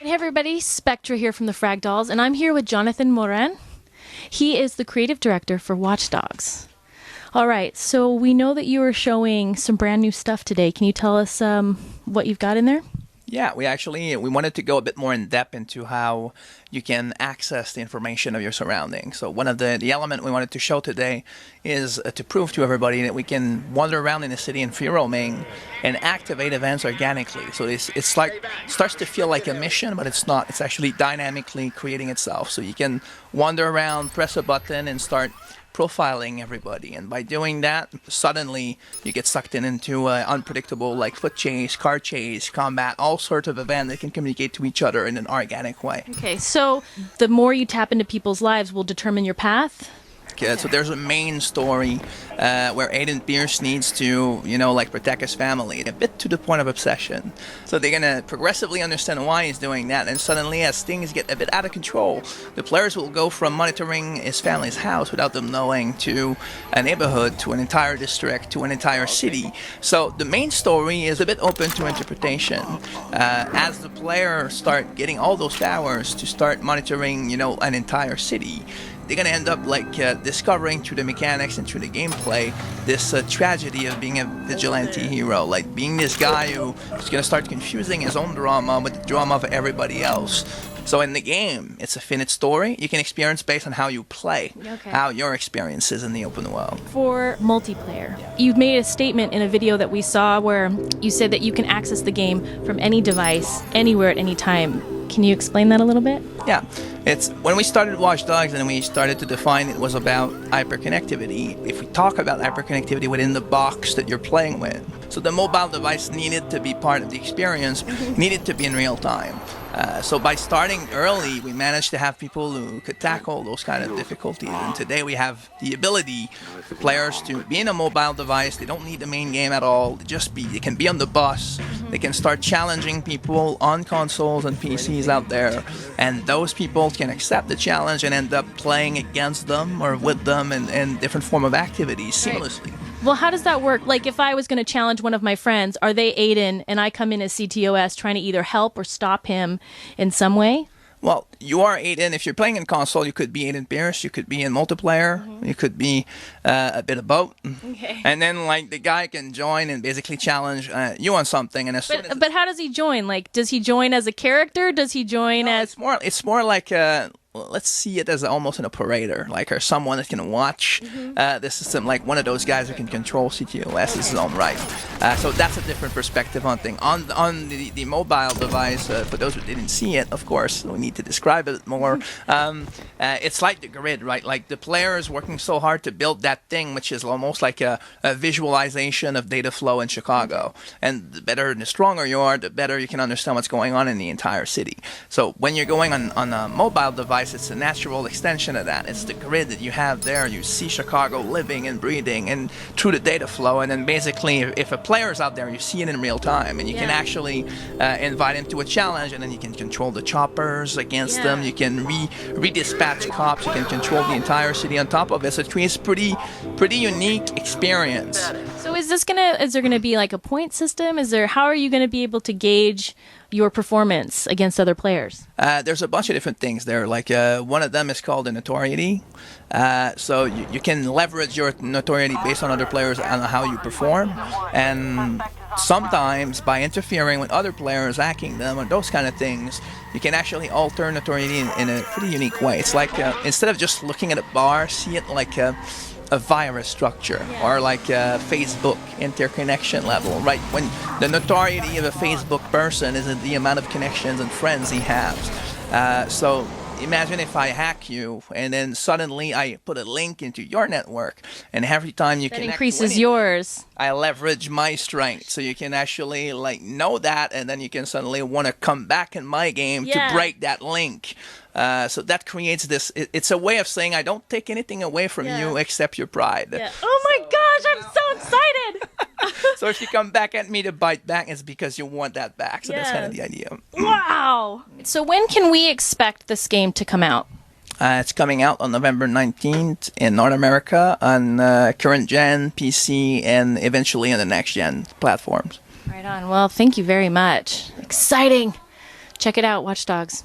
Hey everybody, Spectra here from the Frag Dolls, and I'm here with Jonathan Morin. He is the creative director for Watch Dogs. All right, so we know that you are showing some brand new stuff today. Can you tell us what you've got in there? Yeah, we wanted to go a bit more in depth into how you can access the information of your surroundings. So one of the element we wanted to show today is to prove to everybody that we can wander around in the city in free roaming and activate events organically. So it's like starts to feel like a mission, but it's not. It's actually dynamically creating itself. So you can wander around, press a button, and start profiling everybody, and by doing that, suddenly you get sucked into unpredictable, like foot chase, car chase, combat, all sorts of events that can communicate to each other in an organic way. Okay, so the more you tap into people's lives will determine your path? Okay. So there's a main story where Aiden Pierce needs to, protect his family, a bit to the point of obsession. So they're gonna progressively understand why he's doing that, and suddenly, as things get a bit out of control, the players will go from monitoring his family's house without them knowing to a neighborhood, to an entire district, to an entire city. So the main story is a bit open to interpretation. As the players start getting all those powers to start monitoring, an entire city, they're gonna end up discovering through the mechanics and through the gameplay this tragedy of being a vigilante hero, like being this guy who is gonna start confusing his own drama with the drama of everybody else. So in the game, it's a finite story you can experience based on how you play, how your experience is in the open world. For multiplayer, you've made a statement in a video that we saw where you said that you can access the game from any device, anywhere at any time. Can you explain that a little bit? Yeah, it's when we started Watch Dogs and we started to define it was about hyperconnectivity. If we talk about hyperconnectivity within the box that you're playing with, so the mobile device needed to be part of the experience, needed to be in real time. So by starting early, we managed to have people who could tackle those kind of difficulties. And today we have the ability for players to be in a mobile device. They don't need the main game at all. They can be on the bus. They can start challenging people on consoles and PCs out there. And those people can accept the challenge and end up playing against them or with them in different form of activities seamlessly. Well, how does that work? Like, if I was going to challenge one of my friends, are they Aiden and I come in as CTOS trying to either help or stop him in some way? Well, you are Aiden. If you're playing in console, you could be Aiden Pierce. You could be in multiplayer. You could be a bit of both. Okay. And then, the guy can join and basically challenge you on something. And but how does he join? Like, does he join as a character? Does he join as... It's more like... let's see it as almost an operator, or someone that can watch the system, like one of those guys who can control CTOS in his own right. So that's a different perspective on things. On the mobile device, for those who didn't see it, of course, we need to describe it more. It's like the grid, right? Like the player is working so hard to build that thing, which is almost like a visualization of data flow in Chicago. And the better and the stronger you are, the better you can understand what's going on in the entire city. So when you're going on a mobile device, it's a natural extension of that. It's the grid that you have there. You see Chicago living and breathing and through the data flow. And then basically, if a player is out there, you see it in real time. And you can actually invite him to a challenge. And then you can control the choppers against them. You can redispatch cops. You can control the entire city on top of it. So it creates pretty unique experience. So is there gonna be like a point system? How are you gonna be able to gauge your performance against other players? There's a bunch of different things there. One of them is called the Notoriety. So you can leverage your notoriety based on other players and how you perform. And sometimes by interfering with other players, hacking them, or those kind of things, you can actually alter notoriety in a pretty unique way. It's like instead of just looking at a bar, see it like a virus structure, or like a Facebook interconnection level, right? When the notoriety of a Facebook person is the amount of connections and friends he has. So imagine if I hack you and then suddenly I put a link into your network, and every time you connect, increases yours. I leverage my strength, so you can actually know that, and then you can suddenly want to come back in my game to break that link. So that creates this. It's a way of saying I don't take anything away from you except your pride. Yeah. Oh my gosh, I'm so excited! So if you come back at me to bite back, it's because you want that back. So that's kind of the idea. Wow! So when can we expect this game to come out? It's coming out on November 19th in North America on current gen, PC, and eventually on the next gen platforms. Right on. Well, thank you very much. Exciting. Check it out, Watch Dogs.